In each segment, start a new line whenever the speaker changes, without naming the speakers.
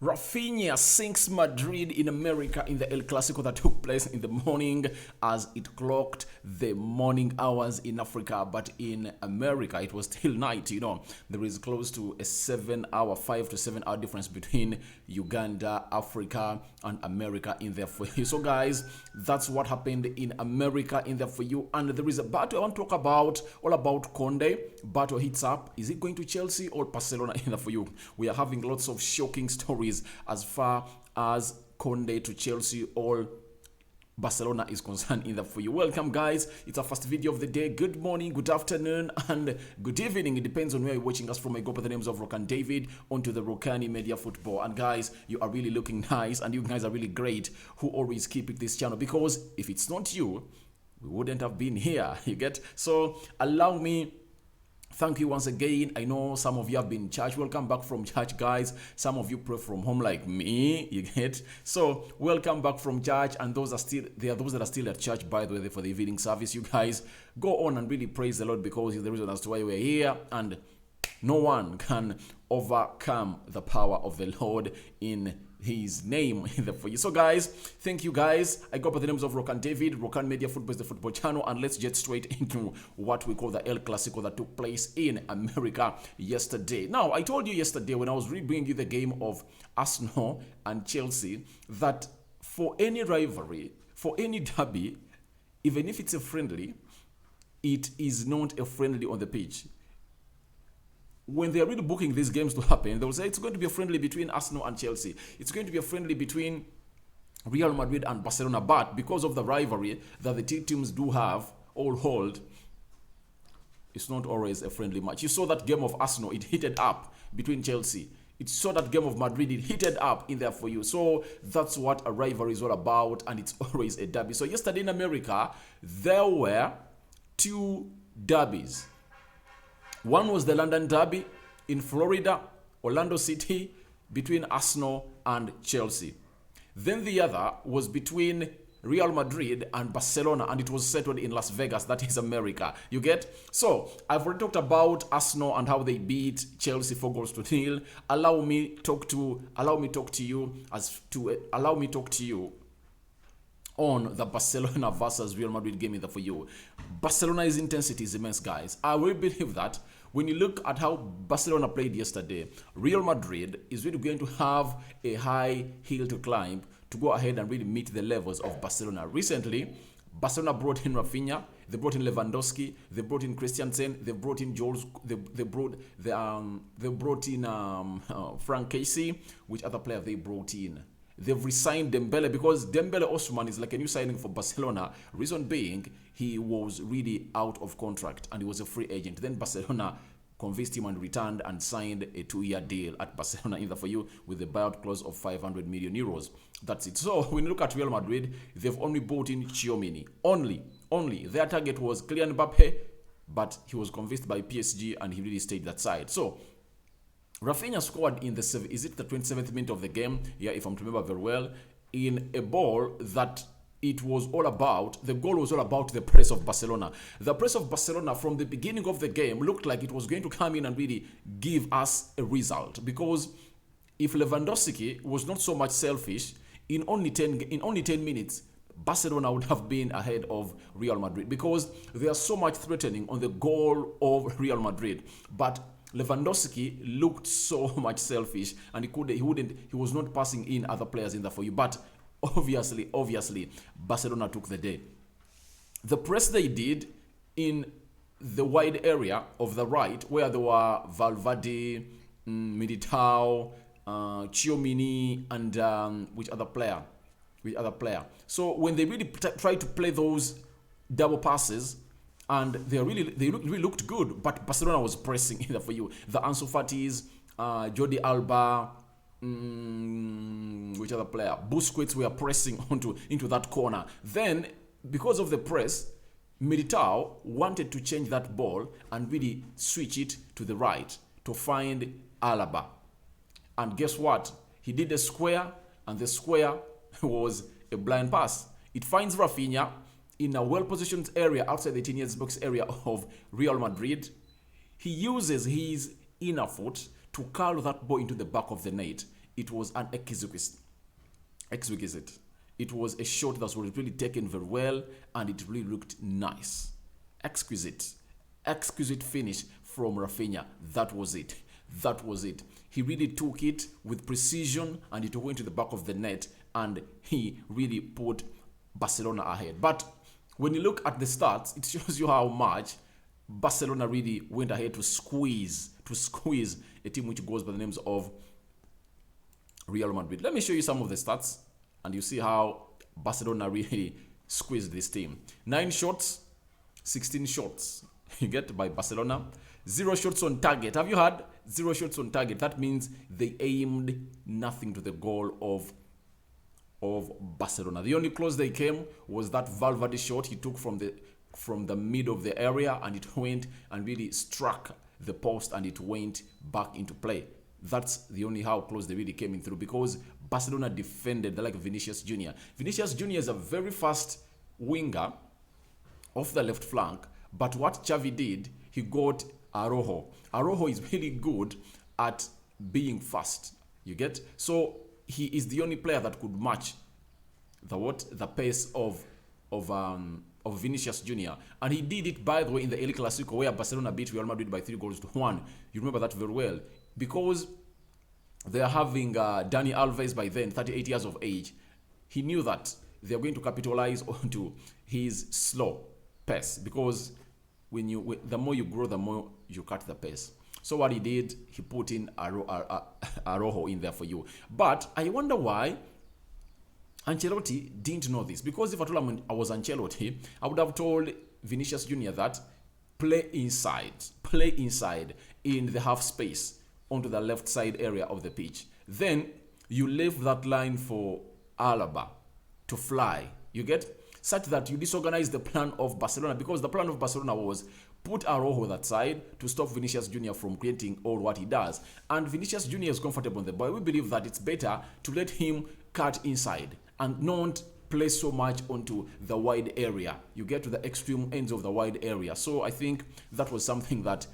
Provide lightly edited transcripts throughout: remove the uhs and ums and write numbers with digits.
Raphinha sinks Madrid in America in the El Clasico that took place in the morning as it clocked the morning hours in Africa, but in America it was still night. There is close to a 7 hour, 5 to 7 hour difference between Uganda, Africa, and America in there for you. So guys, that's what happened in America in there for you. And there is a battle I want to talk about, all about Kounde. Battle heats up. Is it going to Chelsea or Barcelona in there for you? We are having lots of shocking stories as far as Kounde to Chelsea or Barcelona is concerned in that for you. Welcome guys, it's our first video of the day. Good morning, good afternoon, and good evening. It depends on where you're watching us from. I go by the names of Rokani David onto the Rokani Media Football. And guys, you are really looking nice and you guys are really great who always keep it this channel, because if it's not you, we wouldn't have been here. You get? So allow me thank you once again. I know some of you have been in church. Welcome back from church, guys. Some of you pray from home like me. You get? So welcome back from church. And those that are still at church, by the way, for the evening service. You guys go on and really praise the Lord, because he's the reason as to why we're here. And no one can overcome the power of the Lord in his name for you. So guys, thank you guys. I go by the names of Rokani David. Rokani Media Football is the football channel, and let's get straight into what we call the El Clasico that took place in America yesterday. Now, I told you yesterday when I was bringing you the game of Arsenal and Chelsea that for any rivalry, for any derby, even if it's a friendly, it is not a friendly on the pitch. When they are really booking these games to happen, they will say it's going to be a friendly between Arsenal and Chelsea. It's going to be a friendly between Real Madrid and Barcelona. But because of the rivalry that the two teams do have, all hold, it's not always a friendly match. You saw that game of Arsenal, it heated up between Chelsea. It saw that game of Madrid, it heated up in there for you. So that's what a rivalry is all about, and it's always a derby. So yesterday in America, there were two derbies. One was the London Derby in Florida, Orlando City, between Arsenal and Chelsea. Then the other was between Real Madrid and Barcelona, and it was settled in Las Vegas. That is America. You get? So I've already talked about Arsenal and how they beat Chelsea 4-0. Allow me talk to you on the Barcelona versus Real Madrid game in there for you. Barcelona's intensity is immense, guys. I will believe that when you look at how Barcelona played yesterday, Real Madrid is really going to have a high hill to climb to go ahead and really meet the levels of Barcelona. Recently, Barcelona brought in Raphinha, they brought in Lewandowski, they brought in Christensen, they brought in Jules, they brought in Frank Casey. Which other player they brought in? They've resigned Dembele, because Dembele Osman is like a new signing for Barcelona. Reason being, he was really out of contract and he was a free agent. Then Barcelona convinced him and returned and signed a 2-year deal at Barcelona in there for you with a buyout clause of 500 million euros. That's it. So when you look at Real Madrid, they've only bought in Tchouaméni. Only. Their target was Kylian Mbappe, but he was convinced by PSG and he really stayed that side. So Raphinha scored in the 27th minute of the game, yeah, if I'm to remember very well, in a ball that it was all about. The goal was all about the press of Barcelona. The press of Barcelona from the beginning of the game looked like it was going to come in and really give us a result, because if Lewandowski was not so much selfish, in only 10 minutes, Barcelona would have been ahead of Real Madrid, because they are so much threatening on the goal of Real Madrid. But Lewandowski looked so much selfish, and he was not passing in other players in there for you. But obviously, Barcelona took the day. The press they did in the wide area of the right, where there were Valverde, Militao, Tchouaméni, and which other player? So when they really tried to play those double passes, and they really looked good, but Barcelona was pressing in there for you. The Ansu Fatis, Jordi Alba, which other player? Busquets were pressing into that corner. Then, because of the press, Militao wanted to change that ball and really switch it to the right to find Alaba. And guess what? He did a square, and the square was a blind pass. It finds Raphinha in a well-positioned area outside the 10 box area of Real Madrid. He uses his inner foot to curl that ball into the back of the net. it was an exquisite. It was a shot that was really taken very well, and it really looked nice. Exquisite finish from Raphinha. That was it. He really took it with precision, and it went to the back of the net, and he really put Barcelona ahead. But when you look at the stats, it shows you how much Barcelona really went ahead to squeeze a team which goes by the names of Real Madrid. Let me show you some of the stats, and you see how Barcelona really squeezed this team. 9 shots, 16 shots. You get by Barcelona. 0 shots on target. Have you heard? 0 shots on target. That means they aimed nothing to the goal of Barcelona. The only close they came was that Valverde shot he took from the middle of the area, and it went and really struck the post, and it went back into play. That's the only how close they really came in through, because Barcelona defended like Vinicius Jr. Vinicius Jr. is a very fast winger off the left flank, but what Xavi did, he got Araujo. Araujo is really good at being fast. You get? So he is the only player that could match the pace of Vinicius Jr. And he did it, by the way, in the El Clasico, where Barcelona beat Real Madrid by 3-1. You remember that very well, because they are having Dani Alves by then, 38 years of age. He knew that they are going to capitalize onto his slow pace, because the more you grow, the more you cut the pace. So what he did, he put in Araujo in there for you. But I wonder why Ancelotti didn't know this, because if I told him I was Ancelotti, I would have told Vinicius Jr. that play inside in the half space onto the left side area of the pitch. Then you leave that line for Alaba to fly. You get? Such that you disorganize the plan of Barcelona, because the plan of Barcelona was put Araujo that side to stop Vinicius Jr. from creating all what he does. And Vinicius Jr. is comfortable on the ball. We believe that it's better to let him cut inside and not play so much onto the wide area. You get to the extreme ends of the wide area. So I think that was something that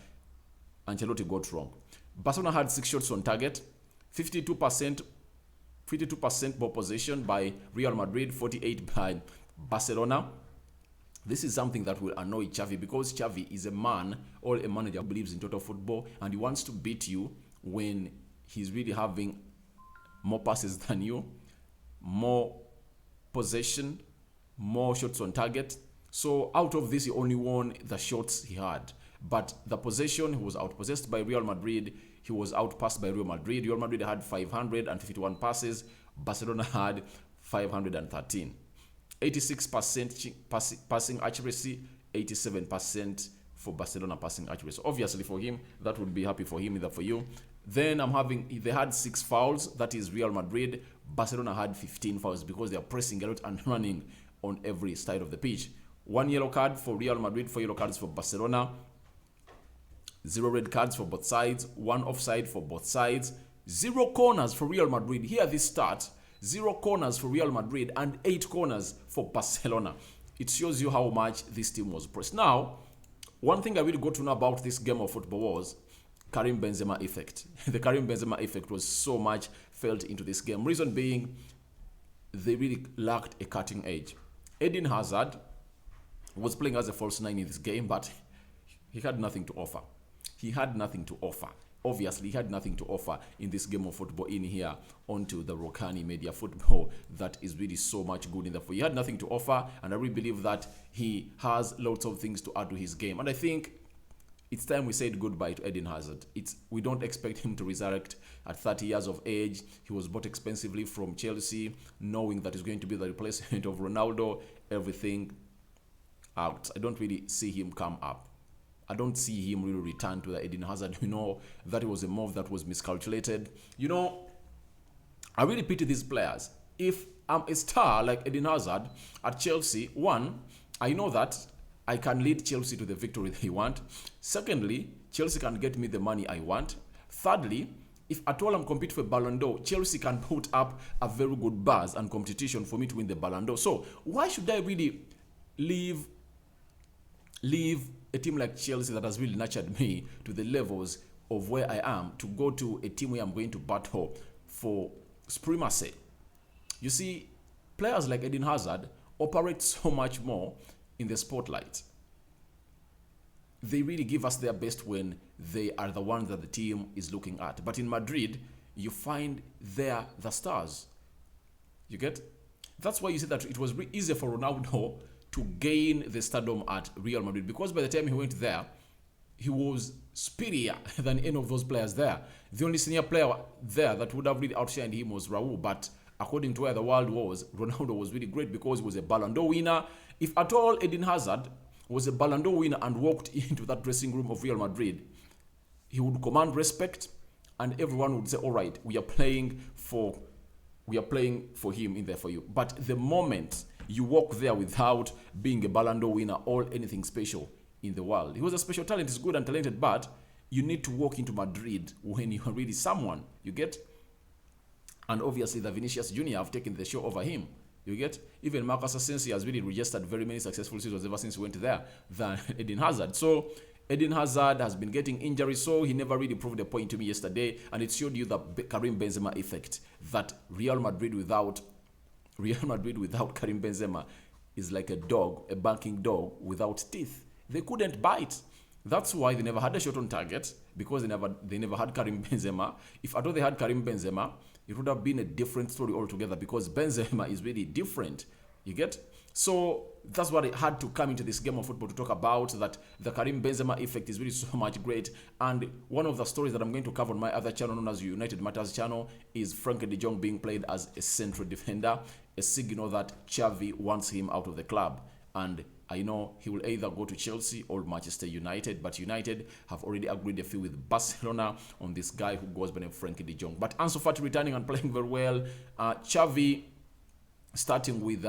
Ancelotti got wrong. Barcelona had 6 shots on target, 52% ball possession by Real Madrid, 48% by Barcelona. This is something that will annoy Xavi, because Xavi is a man or a manager who believes in total football, and he wants to beat you when he's really having more passes than you, more possession, more shots on target. So out of this, he only won the shots he had. But the possession, he was outpossessed by Real Madrid. He was outpassed by Real Madrid. Real Madrid had 551 passes. Barcelona had 513. 86% passing accuracy, 87% for Barcelona passing accuracy. Obviously for him, that would be happy for him, either for you. Then they had 6 fouls, that is Real Madrid. Barcelona had 15 fouls, because they are pressing a lot and running on every side of the pitch. 1 yellow card for Real Madrid, 4 yellow cards for Barcelona. 0 red cards for both sides, 1 offside for both sides. 0 corners for Real Madrid. Here this start. 0 corners for Real Madrid and 8 corners for Barcelona. It shows you how much this team was pressed. Now, one thing I really got to know about this game of football was Karim Benzema effect. The Karim Benzema effect was so much felt into this game. Reason being, they really lacked a cutting edge. Eden Hazard was playing as a false 9 in this game, but he had nothing to offer. Obviously, he had nothing to offer in this game of football in here onto the Rokani media football that is really so much good in the. He had nothing to offer, and I really believe that he has lots of things to add to his game. And I think it's time we said goodbye to Eden Hazard. We don't expect him to resurrect at 30 years of age. He was bought expensively from Chelsea, knowing that he's going to be the replacement of Ronaldo. Everything out. I don't really see him come up. I don't see him really return to the Eden Hazard. That was a move that was miscalculated. I really pity these players. If I'm a star like Eden Hazard at Chelsea, one, I know that I can lead Chelsea to the victory they want. Secondly, Chelsea can get me the money I want. Thirdly, if at all I'm competing for Ballon d'Or, Chelsea can put up a very good buzz and competition for me to win the Ballon d'Or. So why should I really leave a team like Chelsea that has really nurtured me to the levels of where I am to go to a team where I'm going to battle for supremacy. You see, players like Eden Hazard operate so much more in the spotlight. They really give us their best when they are the ones that the team is looking at. But in Madrid, you find they're the stars. You get? That's why you see that it was easier for Ronaldo to gain the stardom at Real Madrid, because by the time he went there, he was speedier than any of those players there. The only senior player there that would have really outshined him was Raul, but according to where the world was, Ronaldo was really great because he was a Ballon d'Or winner. If at all Eden Hazard was a Ballon d'Or winner and walked into that dressing room of Real Madrid, he would command respect and everyone would say, all right, we are playing for him in there for you. But the moment you walk there without being a Ballon d'Or winner or anything special in the world, he was a special talent, he's good and talented, but you need to walk into Madrid when you are really someone, you get? And obviously the Vinicius Jr. have taken the show over him, you get? Even Marcus Asensio has really registered very many successful seasons ever since he went there than Eden Hazard. So Eden Hazard has been getting injuries, so he never really proved a point to me yesterday, and it showed you the Karim Benzema effect, that Real Madrid without Karim Benzema is like a dog, a barking dog without teeth. They couldn't bite. That's why they never had a shot on target, because they never had Karim Benzema. If at all they had Karim Benzema, it would have been a different story altogether, because Benzema is really different. You get? So that's what it had to come into this game of football to talk about, that the Karim Benzema effect is really so much great. And one of the stories that I'm going to cover on my other channel known as United Matters channel is Frenkie de Jong being played as a central defender, a signal that Xavi wants him out of the club. And I know he will either go to Chelsea or Manchester United, but United have already agreed a fee with Barcelona on this guy who goes by the name Frenkie de Jong. But Ansu Fati returning and playing very well. Xavi starting with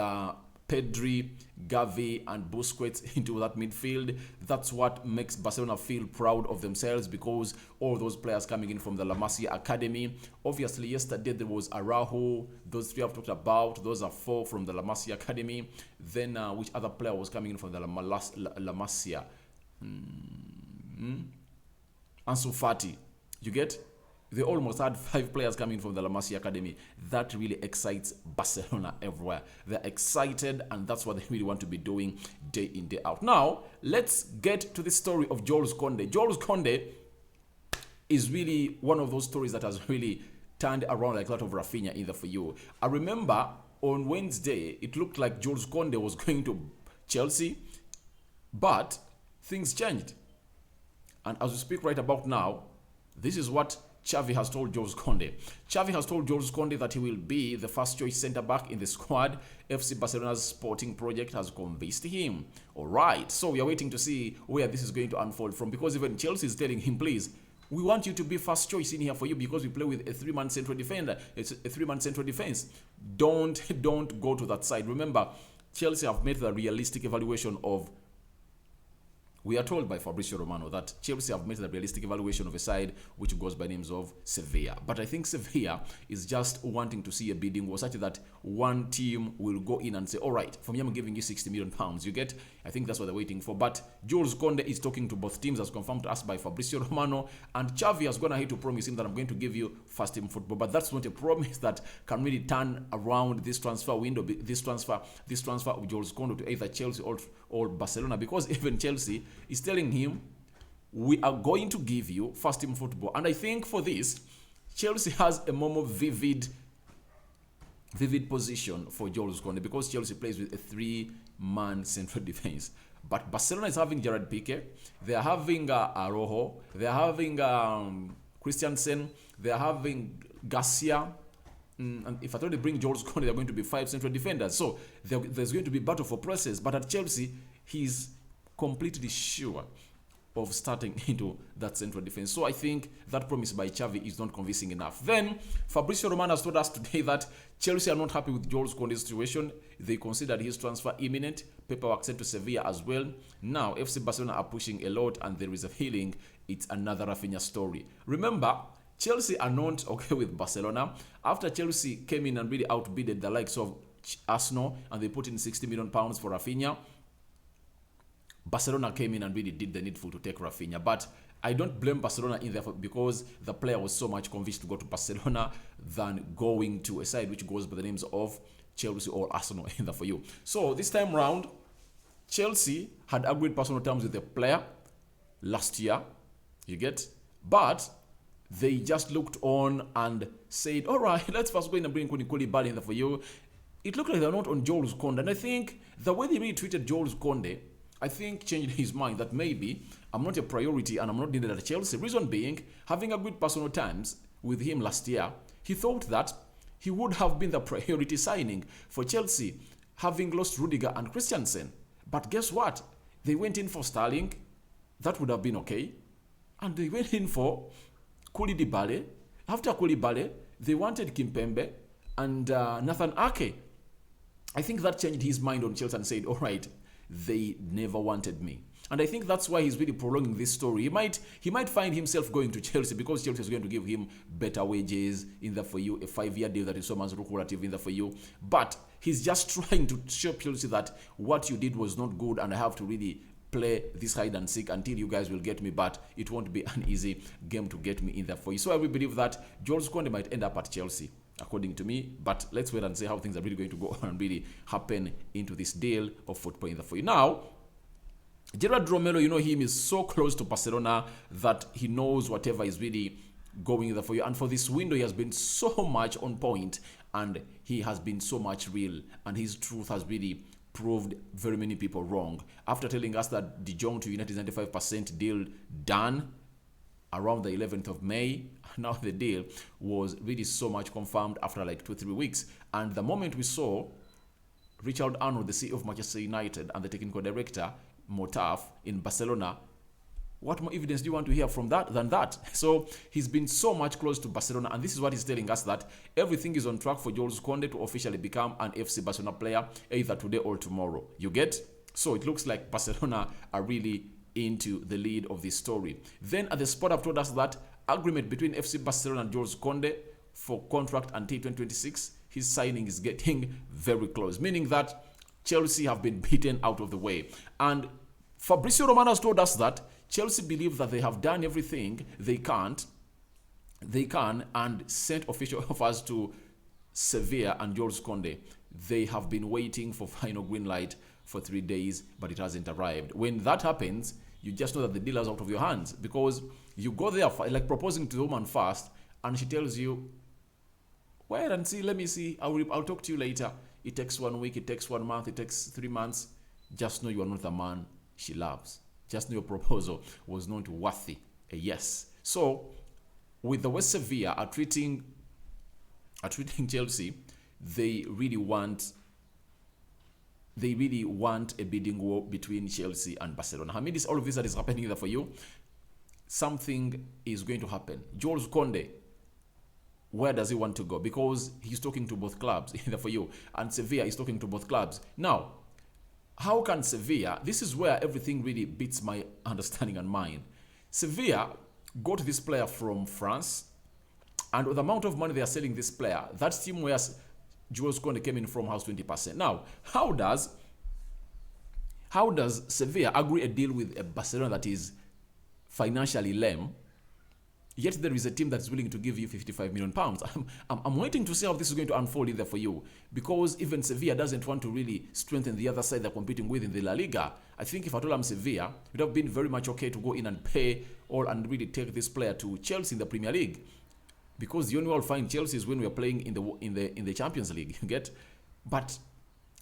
Pedri, Gavi, and Busquets into that midfield. That's what makes Barcelona feel proud of themselves, because all those players coming in from the La Masia Academy. Obviously, yesterday there was Araujo. Those three I've talked about. Those are 4 from the La Masia Academy. Then which other player was coming in from the La Masia? Ansu Fati. You get? They almost had 5 players coming from the La Masia Academy. That really excites Barcelona everywhere. They're excited, and that's what they really want to be doing day in, day out. Now, let's get to the story of Jules Kounde. Jules Kounde is really one of those stories that has really turned around like that of Raphinha in the for you. I remember on Wednesday, it looked like Jules Kounde was going to Chelsea, but things changed. And as we speak right about now, this is what Xavi has told Jules Kounde. Xavi has told Jules Kounde that he will be the first choice centre-back in the squad. FC Barcelona's sporting project has convinced him. All right, so we are waiting to see where this is going to unfold from, because even Chelsea is telling him, please, we want you to be first choice in here for you, because we play with a 3-man central defender. It's a 3-man central defense. Don't go to that side. Remember, Chelsea have made the realistic evaluation of, we are told by Fabrizio Romano that Chelsea have made the realistic evaluation of a side which goes by names of Sevilla. But I think Sevilla is just wanting to see a bidding war such that one team will go in and say, all right, for me, I'm giving you £60 million. You get? I think that's what they're waiting for. But Jules Kounde is talking to both teams, as confirmed to us by Fabrizio Romano. And Xavi has gone ahead to promise him that I'm going to give you first team football. But that's not a promise that can really turn around this transfer window, this transfer of Jules Kounde to either Chelsea or Barcelona. Because even Chelsea is telling him, we are going to give you first team football. And I think for this, Chelsea has a more vivid position for Jules Kounde, because Chelsea plays with a 3-man central defense. But Barcelona is having Gerard Piqué, they are having Araujo, they are having Christensen, they are having Garcia. And if I thought they bring Jules Kounde, they're going to be 5 central defenders. So there's going to be battle for presses. But at Chelsea, he's completely sure of starting into that central defense. So I think that promise by Xavi is not convincing enough. Then Fabrizio Romano has told us today that Chelsea are not happy with Jules Kounde's situation. They considered his transfer imminent. Paperwork sent to Sevilla as well. Now FC Barcelona are pushing a lot, and there is a feeling it's another Raphinha story. Remember, Chelsea are not okay with Barcelona. After Chelsea came in and really outbidded the likes of Arsenal, and they put in £60 million for Raphinha, Barcelona came in and really did the needful to take Raphinha. But I don't blame Barcelona in there because the player was so much convinced to go to Barcelona than going to a side which goes by the names of Chelsea or Arsenal in there for you. So this time round, Chelsea had agreed personal terms with the player last year, you get, but they just looked on and said, all right, let's first go in and bring Koulibaly in there for you. It looked like they're not on Jules Kounde, and I think the way they really treated Jules Kounde, I think changed his mind that maybe I'm not a priority and I'm not needed at Chelsea. Reason being, having agreed personal terms with him last year, he thought that he would have been the priority signing for Chelsea, having lost Rudiger and Christensen. But guess what? They went in for Sterling. That would have been okay. And they went in for Koulibaly. After Koulibaly, they wanted Kimpembe and Nathan Ake. I think that changed his mind on Chelsea and said, all right, they never wanted me. And I think that's why he's really prolonging this story. He might find himself going to Chelsea because Chelsea is going to give him better wages in there for you, a 5-year deal that is so much lucrative in there for you. But he's just trying to show Chelsea that what you did was not good and I have to really play this hide and seek until you guys will get me, but it won't be an easy game to get me in there for you. So I will believe that Jules Kounde might end up at Chelsea, according to me, but let's wait and see how things are really going to go on and really happen into this deal of football in there for you. Now, Gerard Romero, you know him, is so close to Barcelona that he knows whatever is really going there for you. And for this window, he has been so much on point and he has been so much real. And his truth has really proved very many people wrong. After telling us that De Jong to United is 95% deal done around the 11th of May, now the deal was really so much confirmed after like 2-3 weeks. And the moment we saw Richard Arnold, the CEO of Manchester United, and the technical director, Motaf, in Barcelona, what more evidence do you want to hear from that than that? So he's been so much close to Barcelona, and this is what he's telling us, that everything is on track for Jules Kounde to officially become an FC Barcelona player either today or tomorrow. You get? So it looks like Barcelona are really into the lead of this story. Then at the spot, I've told us that agreement between FC Barcelona and Jules Kounde for contract until 2026, his signing is getting very close, meaning that Chelsea have been beaten out of the way. And Fabrizio Romano has told us that Chelsea believe that they have done everything they can and sent official offers to Sevilla and Jules Kounde. They have been waiting for final green light for 3 days, but it hasn't arrived. When that happens, you just know that the deal is out of your hands, because you go there like proposing to the woman first, and she tells you, wait and see, let me see, I'll talk to you later. It takes 1 week, it takes 1 month, it takes 3 months. Just know you are not the man she loves. Just know your proposal was not worthy a yes. So, with the way Sevilla are treating Chelsea, they really want a bidding war between Chelsea and Barcelona. I mean, all of this that is happening there for you, something is going to happen. Jules Kounde, where does he want to go? Because he's talking to both clubs either for you, and Sevilla is talking to both clubs. Now, how can Sevilla, this is where everything really beats my understanding and mine. Sevilla got this player from France, and with the amount of money they are selling this player, that team where Jules Kounde came in from has 20%. Now, how does Sevilla agree a deal with a Barcelona that is financially lame, yet there is a team that's willing to give you £55 million? I'm waiting to see how this is going to unfold in there for you, because even Sevilla doesn't want to really strengthen the other side they're competing with in the La Liga. I think if I told them Sevilla, it would have been very much okay to go in and pay all and really take this player to Chelsea in the Premier League, because the only way I'll find Chelsea is when we are playing in the Champions League. You get? But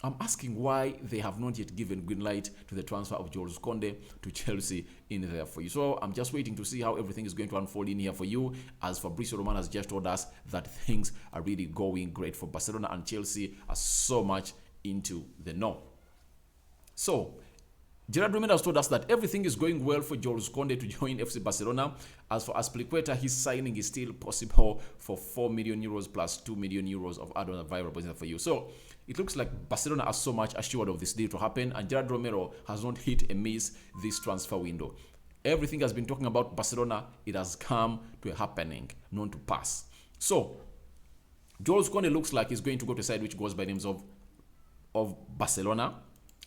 I'm asking why they have not yet given green light to the transfer of Jules Kounde to Chelsea in there for you. So I'm just waiting to see how everything is going to unfold in here for you, as Fabrizio Romano has just told us that things are really going great for Barcelona, and Chelsea are so much into the know. So Gerard Romero has told us that everything is going well for Jules Kounde to join FC Barcelona. As for Azpilicueta, his signing is still possible for €4 million plus €2 million of add-on available for you. So it looks like Barcelona are so much assured of this deal to happen, and Gerard Romero has not hit a miss this transfer window. Everything has been talking about Barcelona, it has come to a happening, not to pass. So Jules Kounde looks like he's going to go to a side which goes by names of Barcelona.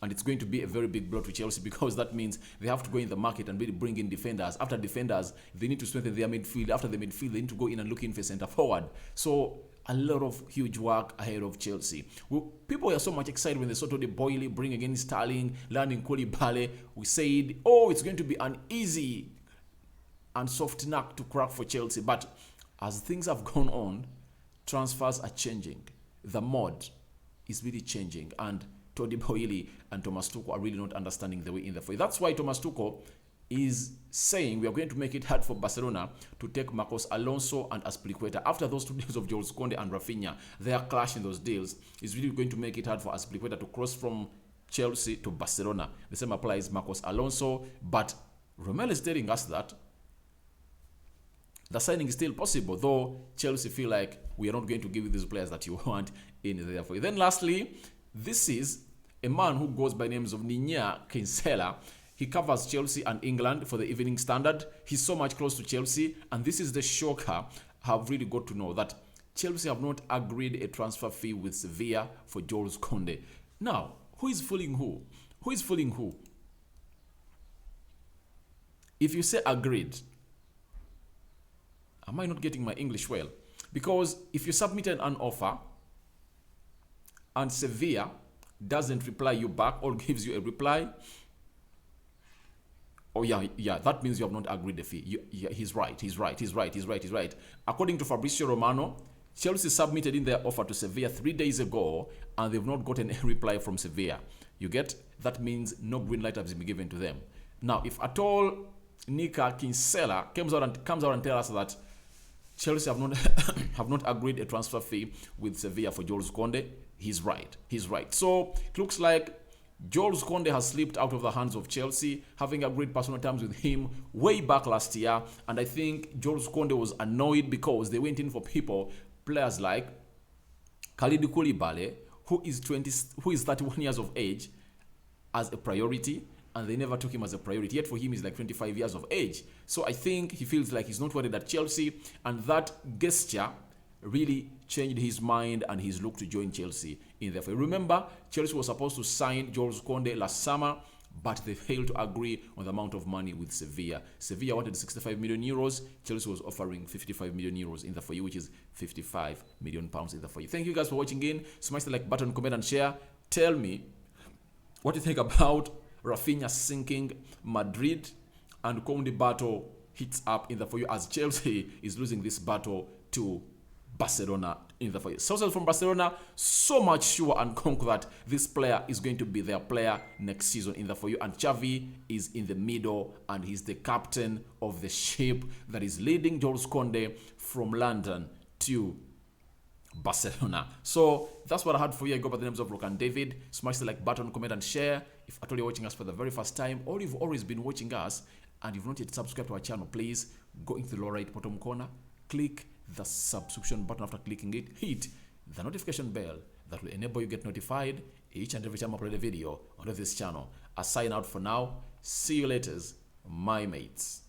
And it's going to be a very big blow to Chelsea, because that means they have to go in the market and really bring in defenders. After defenders, they need to strengthen their midfield. After the midfield, they need to go in and look in for centre forward. So a lot of huge work ahead of Chelsea. Well, people were so much excited when they saw Todd Boehly bring again Sterling, landing Koulibaly. We said, oh, it's going to be an easy and soft nut to crack for Chelsea. But as things have gone on, transfers are changing. The mode is really changing. And Todd Boehly and Thomas Tuchel are really not understanding the way in the foyer. That's why Thomas Tuchel is saying we are going to make it hard for Barcelona to take Marcos Alonso and Azpilicueta. After those 2 deals of Jules Kounde and Raphinha, their clash in those deals is really going to make it hard for Azpilicueta to cross from Chelsea to Barcelona. The same applies Marcos Alonso, but Romel is telling us that the signing is still possible, though Chelsea feel like we are not going to give you these players that you want in there for you. Then lastly, this is a man who goes by names of Ninya Kinsella. He covers Chelsea and England for the Evening Standard. He's so much close to Chelsea, and this is the shocker I've really got to know, that Chelsea have not agreed a transfer fee with Sevilla for Jules Kounde. Now, who is fooling who? Who is fooling who? If you say agreed, am I not getting my English well? Because if you submitted an offer and Sevilla doesn't reply you back or gives you a reply, oh yeah, that means you have not agreed the fee. He's right. According to Fabrizio Romano, Chelsea submitted in their offer to Sevilla 3 days ago, and they've not gotten a reply from Sevilla. You get? That means no green light has been given to them. Now, if at all Nika Kinsella comes out and tells us that Chelsea have not agreed a transfer fee with Sevilla for Jules Kounde, he's right. So it looks like Jules Kounde has slipped out of the hands of Chelsea, having agreed personal terms with him way back last year. And I think Jules Kounde was annoyed because they went in for players like Kalidou Koulibaly, who is 31 years of age, as a priority, and they never took him as a priority. Yet for him, he's like 25 years of age. So I think he feels like he's not wanted at Chelsea, and that gesture really changed his mind and his look to join Chelsea in there. Remember, Chelsea was supposed to sign Jules Kounde last summer, but they failed to agree on the amount of money with Sevilla. Sevilla wanted 65 million euros. Chelsea was offering 55 million euros in the for you, which is 55 million pounds in the for you. Thank you guys for watching in. Smash the like button, comment and share. Tell me what you think about Raphinha sinking Madrid and Kounde battle hits up in the for you, as Chelsea is losing this battle to Barcelona in the for you. Sources from Barcelona so much sure and confident that this player is going to be their player next season in the for you, and Xavi is in the middle and he's the captain of the ship that is leading Jules Kounde from London to Barcelona. So that's what I had for you. I go by the names of Rokani David. Smash the like button, comment and share. If at all you're watching us for the very first time, or you've always been watching us and you've not yet subscribed to our channel, please go into the lower right bottom corner, click the subscription button. After clicking it, hit the notification bell that will enable you get notified each and every time I upload a video onto this channel. I sign out for now. See you later, my mates.